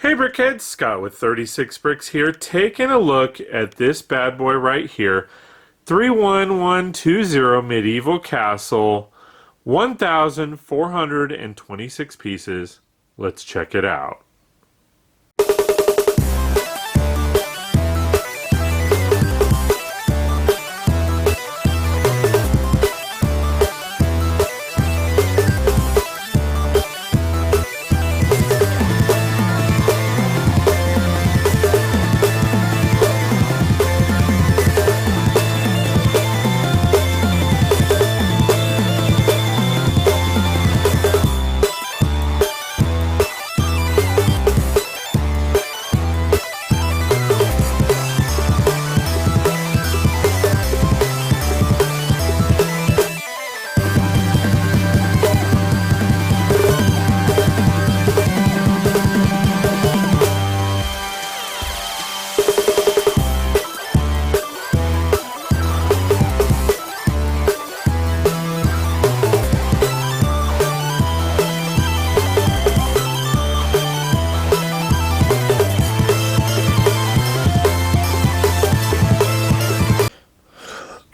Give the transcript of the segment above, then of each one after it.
Hey Brickheads, Scott with 36 Bricks here, taking a look at this bad boy right here. 31120 Medieval Castle, 1,426 pieces. Let's check it out.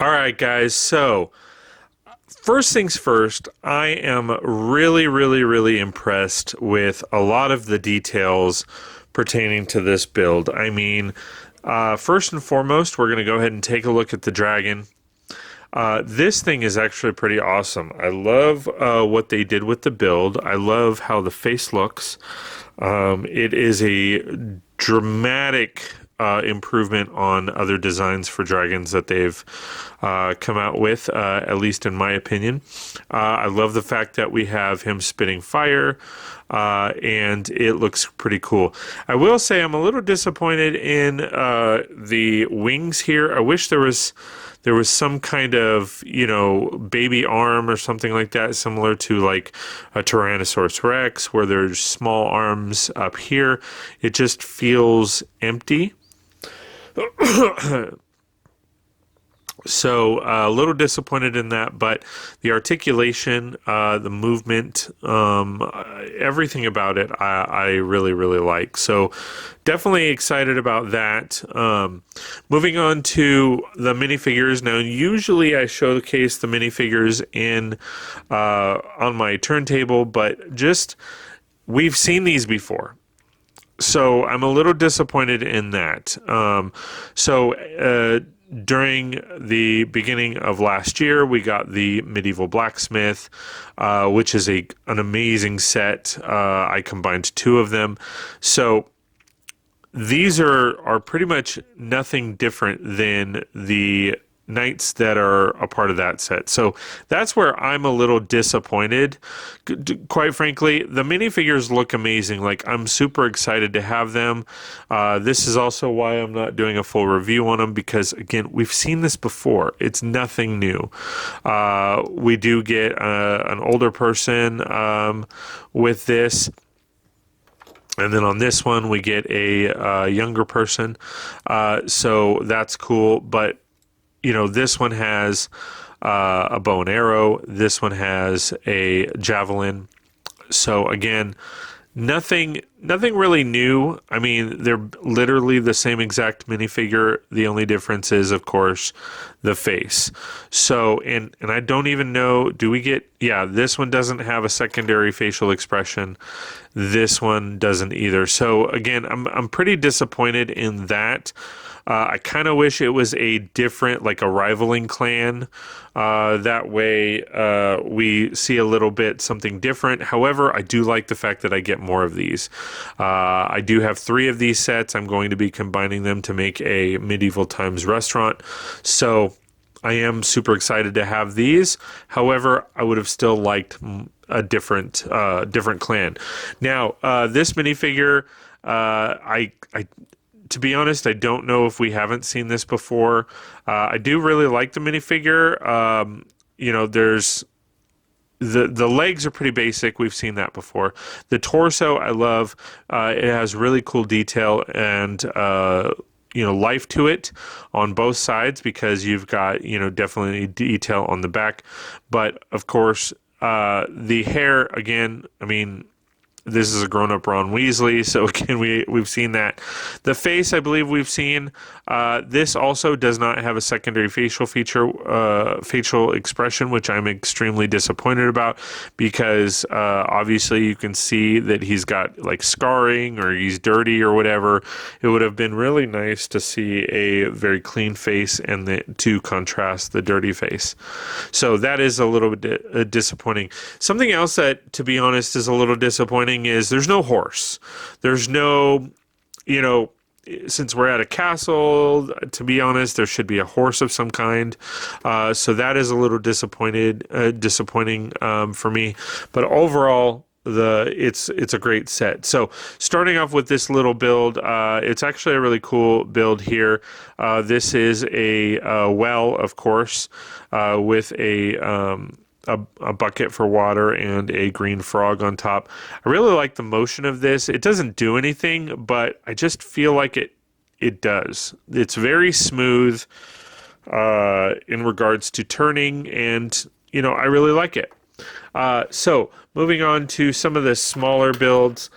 Alright guys, so first things first, I am really impressed with a lot of the details pertaining to this build. I mean, first and foremost, we're going to go ahead and take a look at the dragon. This thing is actually pretty awesome. I love what they did with the build. I love how the face looks. It is a dramatic improvement on other designs for dragons that they've come out with, at least in my opinion. I love the fact that we have him spitting fire, and it looks pretty cool. I will say I'm a little disappointed in the wings here. I wish there was some kind of, you know, baby arm or something like that, similar to like a Tyrannosaurus Rex, where there's small arms up here. It just feels empty. So a little disappointed in that, but the articulation, the movement, everything about it, I really like. So definitely excited about that. Moving on to the minifigures. Now, usually I showcase the minifigures in on my turntable, but just we've seen these before. So I'm a little disappointed in that. During the beginning of last year, we got the Medieval Blacksmith, which is an amazing set. I combined two of them. So these are pretty much nothing different than the knights that are a part of that set. So that's where I'm a little disappointed. Quite frankly, the minifigures look amazing. Like, I'm super excited to have them. This is also why I'm not doing a full review on them, because again, we've seen this before. It's nothing new. We do get an older person with this. And then on this one, we get a younger person. So that's cool. But you know, this one has a bow and arrow. This one has a javelin. So again, nothing really new. I mean, they're literally the same exact minifigure. The only difference is, of course, the face. So, and I don't even know, do we get, yeah, this one doesn't have a secondary facial expression. This one doesn't either. So again, I'm pretty disappointed in that. I kind of wish it was a different, like a rivaling clan. That way we see a little bit something different. However, I do like the fact that I get more of these. I do have 3 of these sets. I'm going to be combining them to make a medieval times restaurant. So I am super excited to have these. However, I would have still liked a different clan. Now, this minifigure, to be honest, I don't know if we haven't seen this before. I do really like the minifigure. You know, there's the legs are pretty basic. We've seen that before. The torso, I love. It has really cool detail and you know, life to it on both sides, because you've got, you know, definitely detail on the back. But of course, the hair, again, I mean, This is a grown-up Ron Weasley, so again, we've seen that. The face, I believe we've seen. This also does not have a secondary facial feature, facial expression, which I'm extremely disappointed about, because obviously you can see that he's got like scarring or he's dirty or whatever. It would have been really nice to see a very clean face and to contrast the dirty face. So that is a little bit disappointing. Something else that, to be honest, is a little disappointing is there's no horse. There's no, you know, since we're at a castle, to be honest, there should be a horse of some kind. So that is a little disappointing for me. But overall, it's a great set. So starting off with this little build, it's actually a really cool build here. This is a well, of course, with a bucket for water and a green frog on top. I really like the motion of this. It doesn't do anything, but I just feel like it does. It's very smooth in regards to turning, and you know, I really like it. So moving on to some of the smaller builds.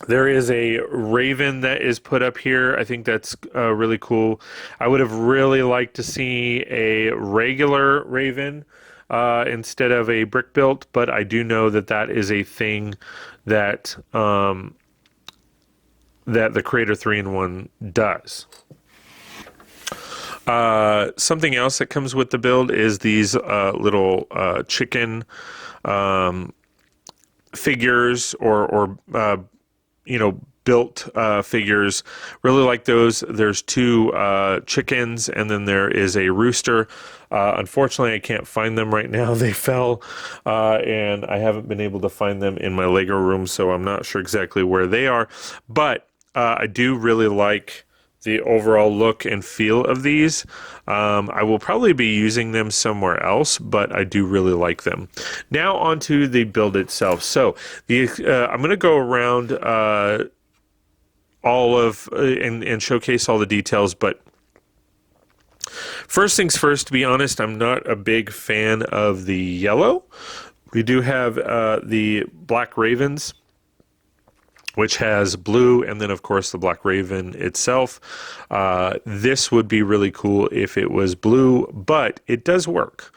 There is a raven that is put up here. I think that's really cool. I would have really liked to see a regular raven instead of a brick built, but I do know that that is a thing that that the Creator 3-in-1 does. Something else that comes with the build is these little chicken figures or you know, built figures. Really like those. There's two chickens, and then there is a rooster. Unfortunately, I can't find them right now. They fell, and I haven't been able to find them in my Lego room, so I'm not sure exactly where they are. But I do really like the overall look and feel of these. I will probably be using them somewhere else, but I do really like them. Now onto the build itself. So I'm going to go around all of and showcase all the details, but first things first, to be honest, I'm not a big fan of the yellow. We do have the Black Ravens, which has blue, and then of course the Black Raven itself. This would be really cool if it was blue, but it does work.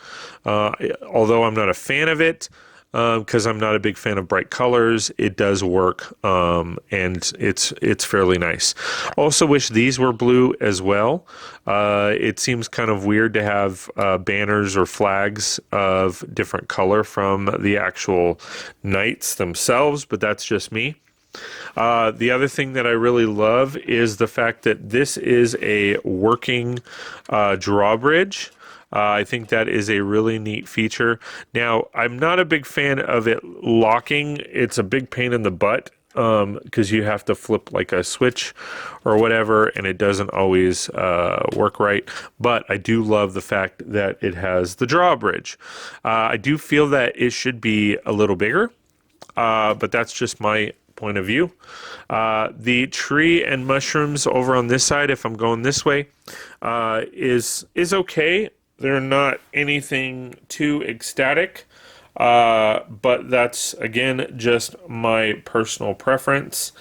Although I'm not a fan of it, because I'm not a big fan of bright colors, it does work, and it's fairly nice. Also wish these were blue as well. It seems kind of weird to have banners or flags of different color from the actual knights themselves, but that's just me. The other thing that I really love is the fact that this is a working drawbridge. I think that is a really neat feature. Now, I'm not a big fan of it locking. It's a big pain in the butt because you have to flip like a switch or whatever, and it doesn't always work right. But I do love the fact that it has the drawbridge. I do feel that it should be a little bigger, but that's just my point of view. The tree and mushrooms over on this side, if I'm going this way, is okay. They're not anything too ecstatic, but that's, again, just my personal preference.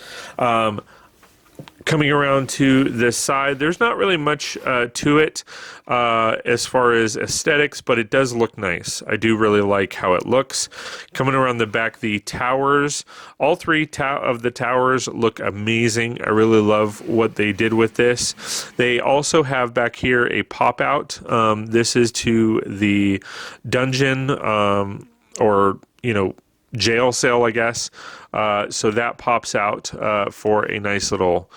Coming around to this side, there's not really much to it as far as aesthetics, but it does look nice. I do really like how it looks. Coming around the back, the towers, all three of the towers look amazing. I really love what they did with this. They also have back here a pop-out. This is to the dungeon or, you know, jail cell, I guess. So that pops out for a nice little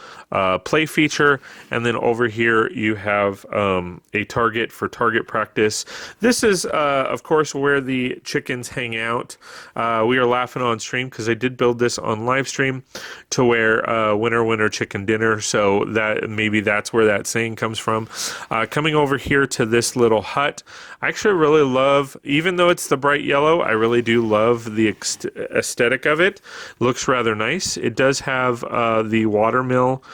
play feature. And then over here you have a target for target practice. This is, of course, where the chickens hang out. We are laughing on stream because I did build this on live stream to where winner, winner, chicken dinner. So that maybe that's where that saying comes from. Coming over here to this little hut, I actually really love, even though it's the bright yellow, I really do love the aesthetic of it. Looks rather nice. It does have the watermill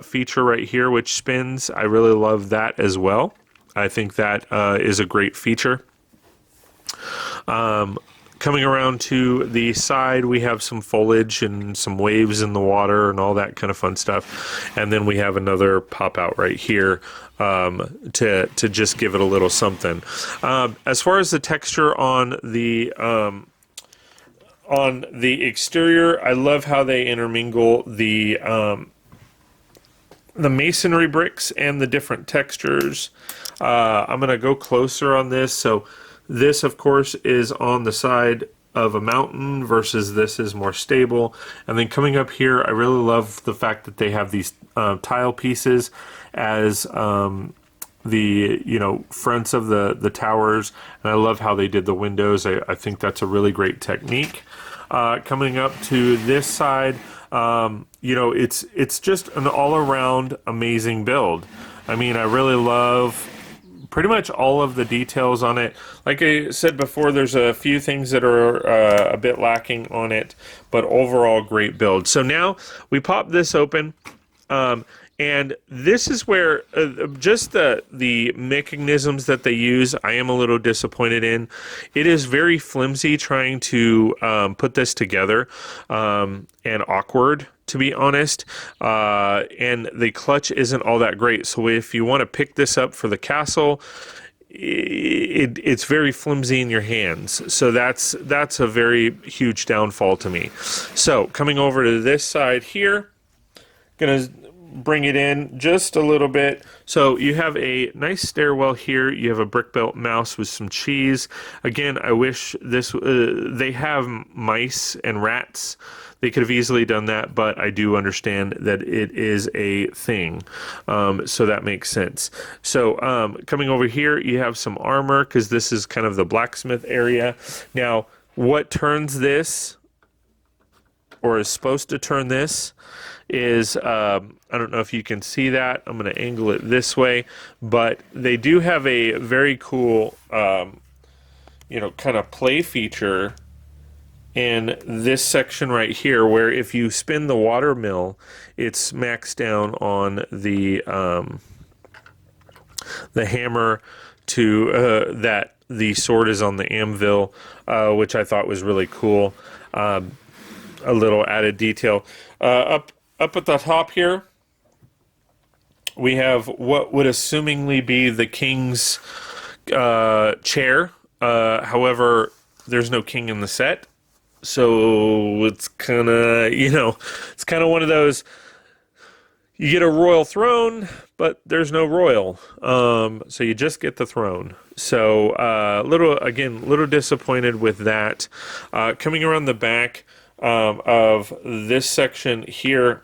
feature right here, which spins. I really love that as well. I think that is a great feature. Coming Coming around to the side, we have some foliage and some waves in the water and all that kind of fun stuff. And then we have another pop out right here to just give it a little something. As far as the texture on the exterior, I love how they intermingle the masonry bricks and the different textures. I'm going to go closer on this. So this, of course, is on the side of a mountain versus this is more stable. And then coming up here, I really love the fact that they have these tile pieces as the fronts of the towers, and I love how they did the windows. I think that's a really great technique. Coming up to this side, it's just an all-around amazing build. I mean, I really love pretty much all of the details on it. Like I said before, there's a few things that are a bit lacking on it, but overall great build. So now we pop this open, and this is where just the mechanisms that they use, I am a little disappointed in. It is very flimsy trying to put this together, and awkward, to be honest, and the clutch isn't all that great. So if you want to pick this up for the castle, it's very flimsy in your hands. So that's a very huge downfall to me. So coming over to this side here, gonna bring it in just a little bit. So you have a nice stairwell here. You have a brick built mouse with some cheese. Again, I wish this they have mice and rats. They could have easily done that, but I do understand that it is a thing. So that makes sense. So coming over here, you have some armor because this is kind of the blacksmith area. Now, what turns this, or is supposed to turn this, is I don't know if you can see that. I'm going to angle it this way, but they do have a very cool kind of play feature in this section right here, where if you spin the water mill, it smacks down on the hammer to that the sword is on the anvil, which I thought was really cool. A little added detail. Up at the top here, we have what would assumingly be the king's chair. However, there's no king in the set. So it's kind of one of those, you get a royal throne, but there's no royal. So you just get the throne. So little disappointed with that. Coming around the back of this section here,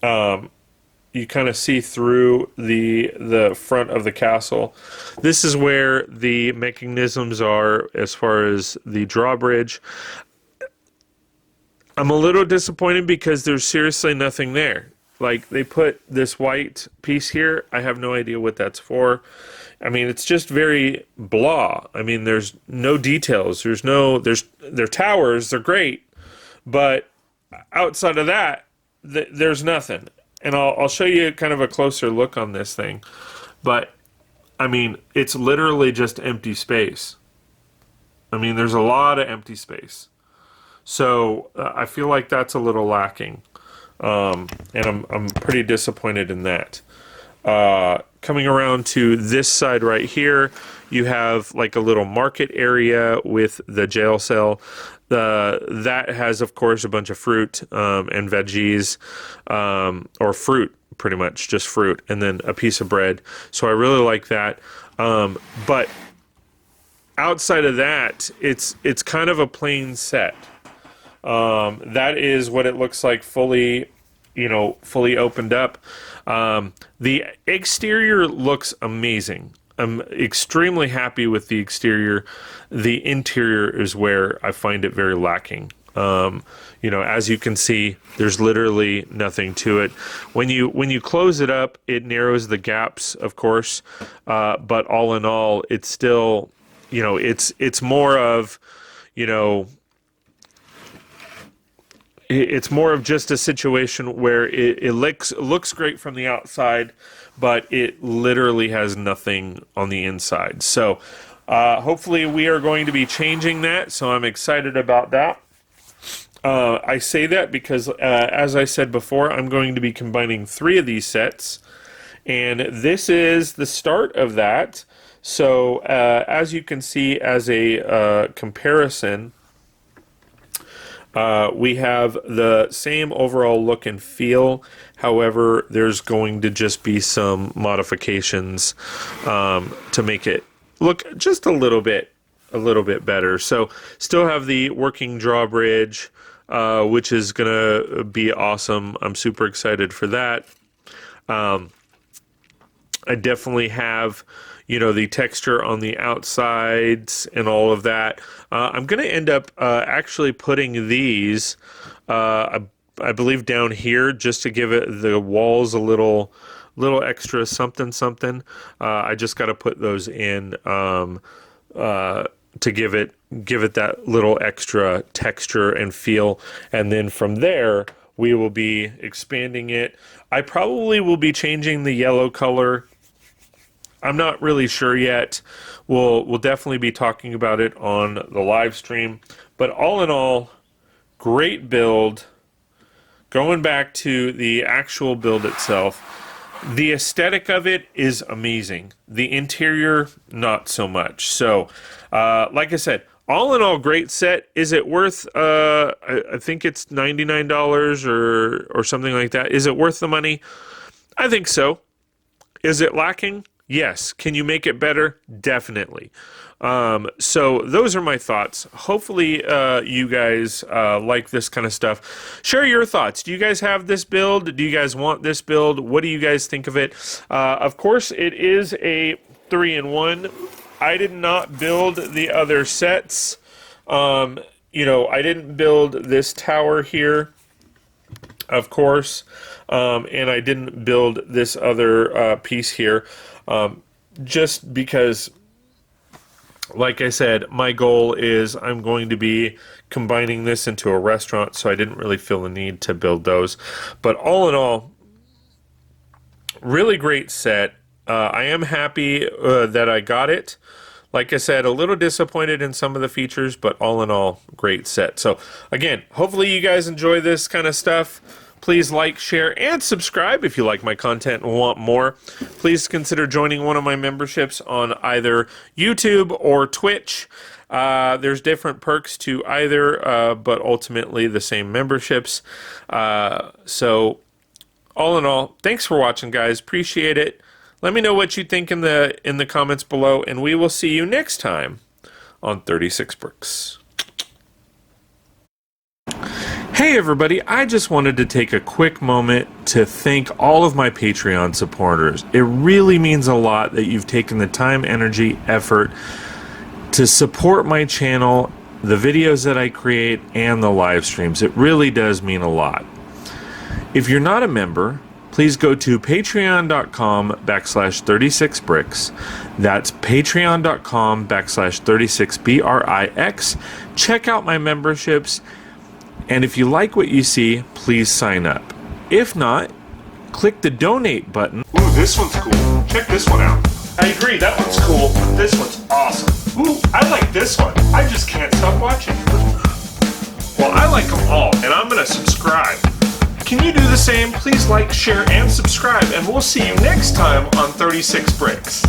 you kind of see through the front of the castle. This is where the mechanisms are as far as the drawbridge. I'm a little disappointed because there's seriously nothing there. Like, they put this white piece here. I have no idea what that's for. I mean, it's just very blah. I mean, there's no details. They're towers. They're great. But outside of that, there's nothing. And I'll show you kind of a closer look on this thing. But, I mean, it's literally just empty space. I mean, there's a lot of empty space. So I feel like that's a little lacking. And I'm pretty disappointed in that. Coming around to this side right here, you have like a little market area with the jail cell. That has, of course, a bunch of fruit and veggies, or fruit, pretty much, just fruit, and then a piece of bread. So I really like that. But outside of that, it's kind of a plain set. That is what it looks like fully opened up. The exterior looks amazing. I'm extremely happy with the exterior. The interior is where I find it very lacking. As you can see, there's literally nothing to it. When you close it up, it narrows the gaps, of course. But all in all, it's still, it's more of, it's more of just a situation where it looks great from the outside, but it literally has nothing on the inside. So Hopefully we are going to be changing that, so I'm excited about that. I say that because, as I said before, I'm going to be combining 3 of these sets, and this is the start of that. So, as you can see, as a comparison, we have the same overall look and feel. However, there's going to just be some modifications to make it look just a little bit better. So, still have the working drawbridge, which is gonna be awesome. I'm super excited for that. I definitely have, you know, the texture on the outsides and all of that. I'm going to end up actually putting these, I believe, down here just to give it the walls a little extra something. I just got to put those in to give it that little extra texture and feel, and then from there we will be expanding it. I probably will be changing the yellow color. I'm not really sure yet. We'll definitely be talking about it on the live stream. But all in all, great build. Going back to the actual build itself, the aesthetic of it is amazing. The interior, not so much. So, like I said, all in all, great set. Is it worth, I think it's $99 or something like that. Is it worth the money? I think so. Is it lacking? Yes. Can you make it better? Definitely. So those are my thoughts. Hopefully you guys like this kind of stuff. Share your thoughts. Do you guys have this build? Do you guys want this build? What do you guys think of it? Of course, it is a 3-in-1. I did not build the other sets. You know, I didn't build this tower here, of course, and I didn't build this other piece here. Just because, like I said, my goal is I'm going to be combining this into a restaurant, so I didn't really feel the need to build those. But all in all, really great set. I am happy that I got it. Like I said, a little disappointed in some of the features, but all in all, great set. So again, hopefully you guys enjoy this kind of stuff. Please like, share, and subscribe if you like my content and want more. Please consider joining one of my memberships on either YouTube or Twitch. There's different perks to either, but ultimately the same memberships. So all in all, thanks for watching, guys. Appreciate it. Let me know what you think in the comments below, and we will see you next time on 36 Brix. Hey everybody, I just wanted to take a quick moment to thank all of my Patreon supporters. It really means a lot that you've taken the time, energy, effort to support my channel, the videos that I create, and the live streams. It really does mean a lot. If you're not a member, please go to patreon.com/36brix. That's patreon.com/36brix. Check out my memberships. And if you like what you see, please sign up. If not, click the donate button. Ooh, this one's cool. Check this one out. I agree, that one's cool, but this one's awesome. Ooh, I like this one. I just can't stop watching. Well, I like them all, and I'm gonna subscribe. Can you do the same? Please like, share, and subscribe, and we'll see you next time on 36 Brix.